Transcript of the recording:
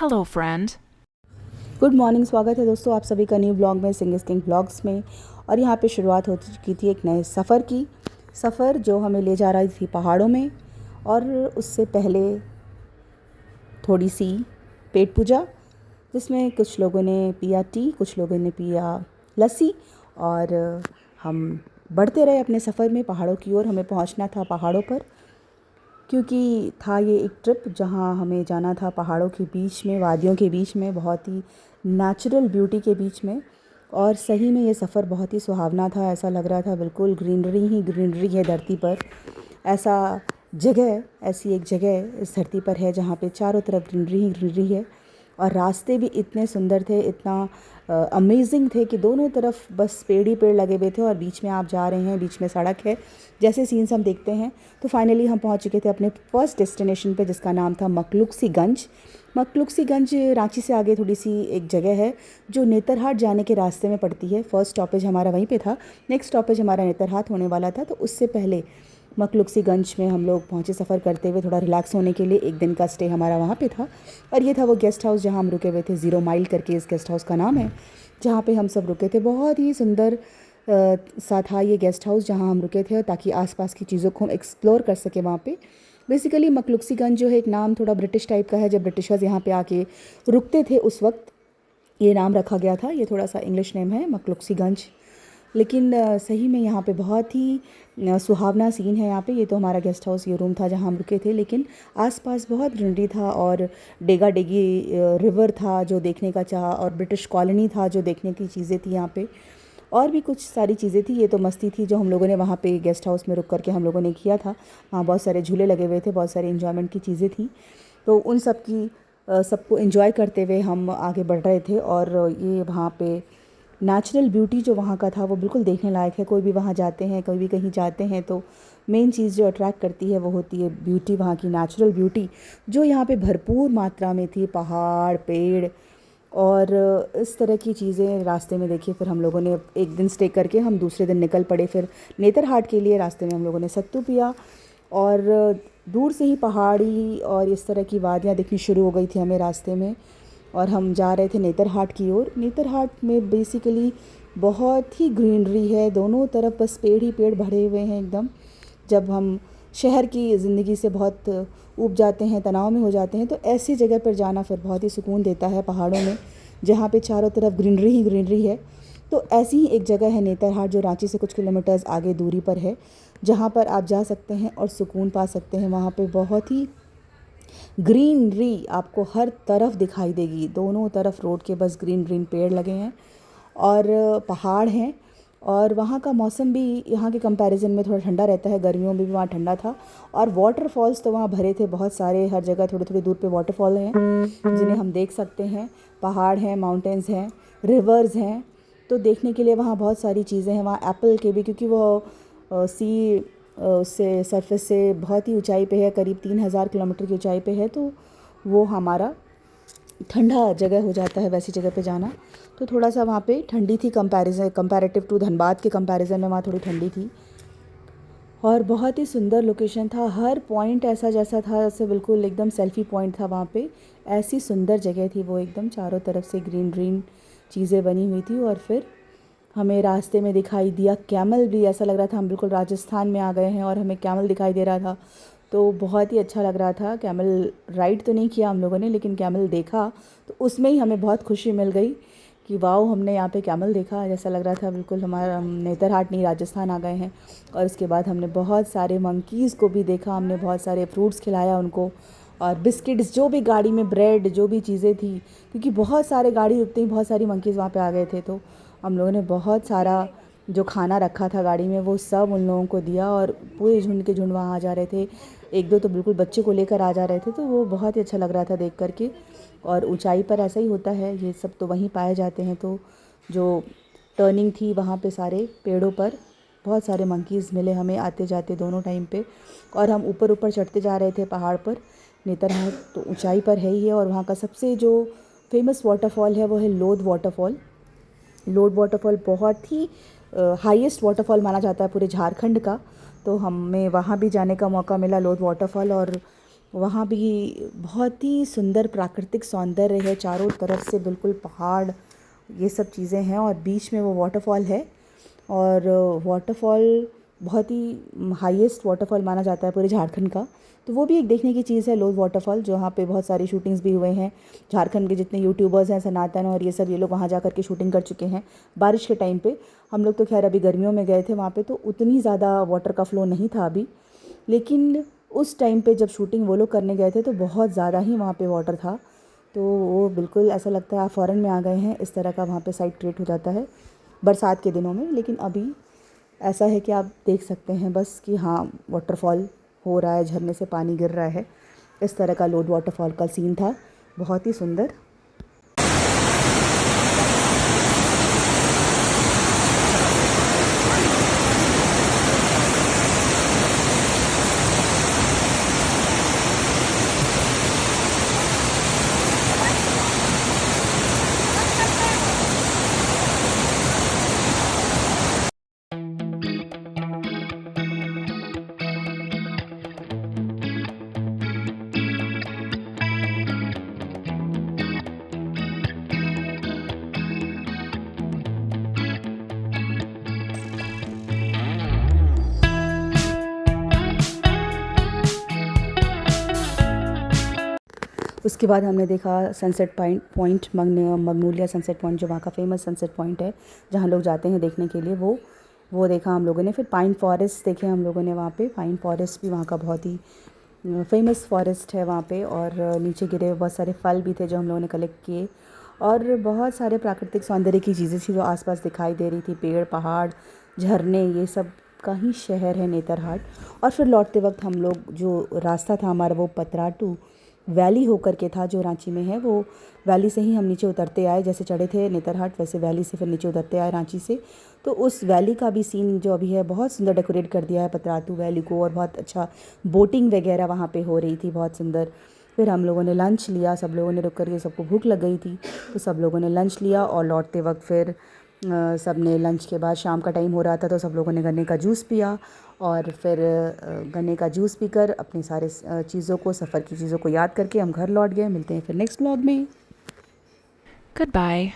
Hello, friend. Good morning. स्वागत है दोस्तों आप सभी का न्यू ब्लॉग में, सिंगिस किंग ब्लॉग्स में। और यहाँ पे शुरुआत हो चुकी थी एक नए सफ़र की। सफ़र जो हमें ले जा रही थी पहाड़ों में, और उससे पहले थोड़ी सी पेट पूजा, जिसमें कुछ लोगों ने पिया टी, कुछ लोगों ने पिया लस्सी। और हम बढ़ते रहे अपने सफ़र में पहाड़ों की ओर। हमें पहुँचना था पहाड़ों पर, क्योंकि था ये एक ट्रिप जहाँ हमें जाना था पहाड़ों के बीच में, वादियों के बीच में, बहुत ही नेचुरल ब्यूटी के बीच में। और सही में ये सफ़र बहुत ही सुहावना था। ऐसा लग रहा था बिल्कुल ग्रीनरी ही ग्रीनरी है धरती पर। ऐसी एक जगह इस धरती पर है जहाँ पे चारों तरफ ग्रीनरी ही ग्रीनरी है। और रास्ते भी इतने सुंदर थे, इतना अमेजिंग थे कि दोनों तरफ बस पेड़ ही पेड़ लगे हुए थे और बीच में आप जा रहे हैं, बीच में सड़क है। जैसे सीन्स हम देखते हैं तो फाइनली हम पहुंच चुके थे अपने फर्स्ट डेस्टिनेशन पे, जिसका नाम था मकलुक्सीगंज। मकलुक्सीगंज रांची से आगे थोड़ी सी एक जगह है जो नेतरहाट जाने के रास्ते में पड़ती है। फर्स्ट स्टॉपेज हमारा वहीं पे था, नेक्स्ट स्टॉपेज हमारा नेतरहाट होने वाला था। तो उससे पहले मकलुक्सीगंज में हम लोग पहुँचे सफ़र करते हुए, थोड़ा रिलैक्स होने के लिए। एक दिन का स्टे हमारा वहाँ पे था। और ये था वो गेस्ट हाउस जहाँ हम रुके हुए थे। 0 माइल करके इस गेस्ट हाउस का नाम है, जहाँ पे हम सब रुके थे। बहुत ही सुंदर सा था ये गेस्ट हाउस जहाँ हम रुके थे, ताकि आसपास की चीज़ों को हम एक्सप्लोर कर सके वहाँ पे। बेसिकली मकलुक्सीगंज जो है एक नाम थोड़ा ब्रिटिश टाइप का है। जब ब्रिटिशर्स यहाँ पे आके रुकते थे उस वक्त ये नाम रखा गया था। ये थोड़ा सा इंग्लिश नेम है मकलुक्सीगंज। लेकिन सही में यहाँ पे बहुत ही सुहावना सीन है यहाँ पे। ये तो हमारा गेस्ट हाउस, ये रूम था जहाँ हम रुके थे, लेकिन आसपास बहुत ग्रीनरी था और डेगा डेगी रिवर था जो देखने का चाहा, और ब्रिटिश कॉलोनी था जो देखने की चीज़ें थी यहाँ पे। और भी कुछ सारी चीज़ें थी। ये तो मस्ती थी जो हम लोगों ने वहाँ पे गेस्ट हाउस में रुक करके हम लोगों ने किया था। वहाँ बहुत सारे झूले लगे हुए थे, बहुत सारे इन्जॉयमेंट की चीज़ें थी। तो उन सब की सबको एंजॉय करते हुए हम आगे बढ़ रहे थे। और ये वहाँ पे नेचुरल ब्यूटी जो वहाँ का था वो बिल्कुल देखने लायक है। कोई भी वहाँ जाते हैं, कोई भी कहीं जाते हैं, तो मेन चीज़ जो अट्रैक्ट करती है वो होती है ब्यूटी, वहाँ की नेचुरल ब्यूटी जो यहाँ पे भरपूर मात्रा में थी। पहाड़, पेड़ और इस तरह की चीज़ें रास्ते में देखी। फिर हम लोगों ने एक दिन स्टे करके हम दूसरे दिन निकल पड़े फिर नेतरहाट के लिए। रास्ते में हम लोगों ने सत्तू पिया, और दूर से ही पहाड़ी और इस तरह की वादियाँ दिखनी शुरू हो गई थी हमें रास्ते में। और हम जा रहे थे नेतरहाट की ओर। नेतरहाट में बेसिकली बहुत ही ग्रीनरी है, दोनों तरफ बस पेड़ ही पेड़ भरे हुए हैं एकदम। जब हम शहर की ज़िंदगी से बहुत ऊब जाते हैं, तनाव में हो जाते हैं, तो ऐसी जगह पर जाना फिर बहुत ही सुकून देता है पहाड़ों में, जहाँ पे चारों तरफ ग्रीनरी ही ग्रीनरी है। तो ऐसी ही एक जगह है नेतरहाट, जो रांची से कुछ किलोमीटर्स आगे दूरी पर है, जहाँ पर आप जा सकते हैं और सुकून पा सकते हैं। वहाँ पे बहुत ही ग्रीनरी आपको हर तरफ दिखाई देगी। दोनों तरफ रोड के बस ग्रीन ग्रीन पेड़ लगे हैं और पहाड़ हैं। और वहाँ का मौसम भी यहाँ के कंपैरिजन में थोड़ा ठंडा रहता है। गर्मियों में भी वहाँ ठंडा था। और वाटरफॉल्स तो वहाँ भरे थे बहुत सारे, हर जगह थोड़ी थोड़ी दूर पे वाटरफॉल हैं जिन्हें हम देख सकते हैं। पहाड़ हैं, माउंटेन्स हैं, रिवर्स हैं। तो देखने के लिए वहाँ बहुत सारी चीज़ें हैं। वहाँ एप्पल के भी, क्योंकि वो सी उससे सरफेस से बहुत ही ऊंचाई पे है, करीब 3000 किलोमीटर की ऊंचाई पे है। तो वो हमारा ठंडा जगह हो जाता है वैसी जगह पे जाना। तो थोड़ा सा वहाँ पे ठंडी थी, कंपैरेटिव टू धनबाद के कंपैरिजन में वहाँ थोड़ी ठंडी थी। और बहुत ही सुंदर लोकेशन था। हर पॉइंट ऐसा जैसा था जैसे बिल्कुल एकदम सेल्फी पॉइंट था वहाँ पे। ऐसी सुंदर जगह थी वो, एकदम चारों तरफ से ग्रीन ग्रीन चीज़ें बनी हुई थी। और फिर हमें रास्ते में दिखाई दिया कैमल भी। ऐसा लग रहा था हम बिल्कुल राजस्थान में आ गए हैं और हमें कैमल दिखाई दे रहा था। तो बहुत ही अच्छा लग रहा था। कैमल राइड तो नहीं किया हम लोगों ने, लेकिन कैमल देखा तो उसमें ही हमें बहुत खुशी मिल गई कि वाओ, हमने यहाँ पे कैमल देखा। जैसा लग रहा था बिल्कुल हमारा हम नेतरहाट नहीं राजस्थान आ गए हैं। और उसके बाद हमने बहुत सारे मंकीज़ को भी देखा, हमने बहुत सारे फ्रूट्स खिलाया उनको, और बिस्किट्स, जो भी गाड़ी में, ब्रेड, जो भी चीज़ें थी, क्योंकि बहुत सारे गाड़ी रुकते ही बहुत सारी मंकीज़ वहाँ पे आ गए थे। तो हम लोगों ने बहुत सारा जो खाना रखा था गाड़ी में वो सब उन लोगों को दिया, और पूरे झुंड के झुंड वहाँ आ जा रहे थे। एक दो तो बिल्कुल बच्चे को लेकर आ जा रहे थे। तो वो बहुत ही अच्छा लग रहा था देख करके। और ऊंचाई पर ऐसा ही होता है, ये सब तो वहीं पाए जाते हैं। तो जो टर्निंग थी वहाँ पे सारे पेड़ों पर बहुत सारे मंकीज़ मिले हमें आते जाते दोनों टाइम पे। और हम ऊपर ऊपर चढ़ते जा रहे थे पहाड़ पर। नेतरहाट तो ऊंचाई पर है ही है। और वहाँ का सबसे जो फेमस वाटरफॉल है वो है लोध वाटरफॉल। लोध वाटरफॉल बहुत ही हाईएस्ट वाटरफॉल माना जाता है पूरे झारखंड का। तो हमें वहाँ भी जाने का मौका मिला, लोध वाटरफॉल। और वहाँ भी बहुत ही सुंदर प्राकृतिक सौंदर्य है, चारों तरफ से बिल्कुल पहाड़, ये सब चीज़ें हैं और बीच में वो वाटरफॉल है। और वाटरफॉल बहुत ही हाईएस्ट वाटरफॉल माना जाता है पूरे झारखंड का। तो वो भी एक देखने की चीज़ है, लोध वाटरफॉल, जहाँ पे बहुत सारी शूटिंग्स भी हुए हैं। झारखंड के जितने यूट्यूबर्स हैं, सनातन और ये सब, ये लोग वहाँ जा कर के शूटिंग कर चुके हैं बारिश के टाइम पे। हम लोग तो खैर अभी गर्मियों में गए थे वहाँ पे, तो उतनी ज़्यादा वाटर का फ्लो नहीं था अभी, लेकिन उस टाइम पे जब शूटिंग वो लोग करने गए थे तो बहुत ज़्यादा ही वहाँ पे वाटर था। तो वो बिल्कुल ऐसा लगता है आप फ़ॉरेन में आ गए हैं, इस तरह का वहाँ पे साइट क्रिएट हो जाता है बरसात के दिनों में। लेकिन अभी ऐसा है कि आप देख सकते हैं बस कि हाँ, वाटरफॉल हो रहा है, झरने से पानी गिर रहा है। इस तरह का लोध वाटरफॉल का सीन था, बहुत ही सुंदर। उसके बाद हमने देखा सनसेट पॉइंट मगनोलिया सनसेट पॉइंट, जो वहाँ का फेमस सनसेट पॉइंट है जहाँ लोग जाते हैं देखने के लिए। वो देखा हम लोगों ने। फिर पाइन फॉरेस्ट देखे हम लोगों ने वहाँ पे। पाइन फॉरेस्ट भी वहाँ का बहुत ही फेमस फॉरेस्ट है वहाँ पे। और नीचे गिरे हुए बहुत सारे फल भी थे जो हम लोगों ने कलेक्ट किए, और बहुत सारे प्राकृतिक सौंदर्य की चीज़ें थी जो आसपास दिखाई दे रही थी, पेड़, पहाड़, झरने, ये सब का ही शहर है नेतरहाट। और फिर लौटते वक्त हम लोग, जो रास्ता था हमारा वो पतराटू वैली होकर के था जो रांची में है, वो वैली से ही हम नीचे उतरते आए। जैसे चढ़े थे नेतरहाट, वैसे वैली से फिर नीचे उतरते आए रांची से। तो उस वैली का भी सीन जो अभी है, बहुत सुंदर डेकोरेट कर दिया है पतरातू वैली को, और बहुत अच्छा बोटिंग वगैरह वहाँ पे हो रही थी, बहुत सुंदर। फिर हम लोगों ने लंच लिया, सब लोगों ने रुक कर के, सबको भूख लग गई थी तो सब लोगों ने लंच लिया। और लौटते वक्त फिर सब ने लंच के बाद, शाम का टाइम हो रहा था तो सब लोगों ने गन्ने का जूस पिया। और फिर गन्ने का जूस पीकर अपने सारे चीज़ों को, सफ़र की चीज़ों को याद करके हम घर लौट गए। मिलते हैं फिर नेक्स्ट व्लॉग में। Goodbye.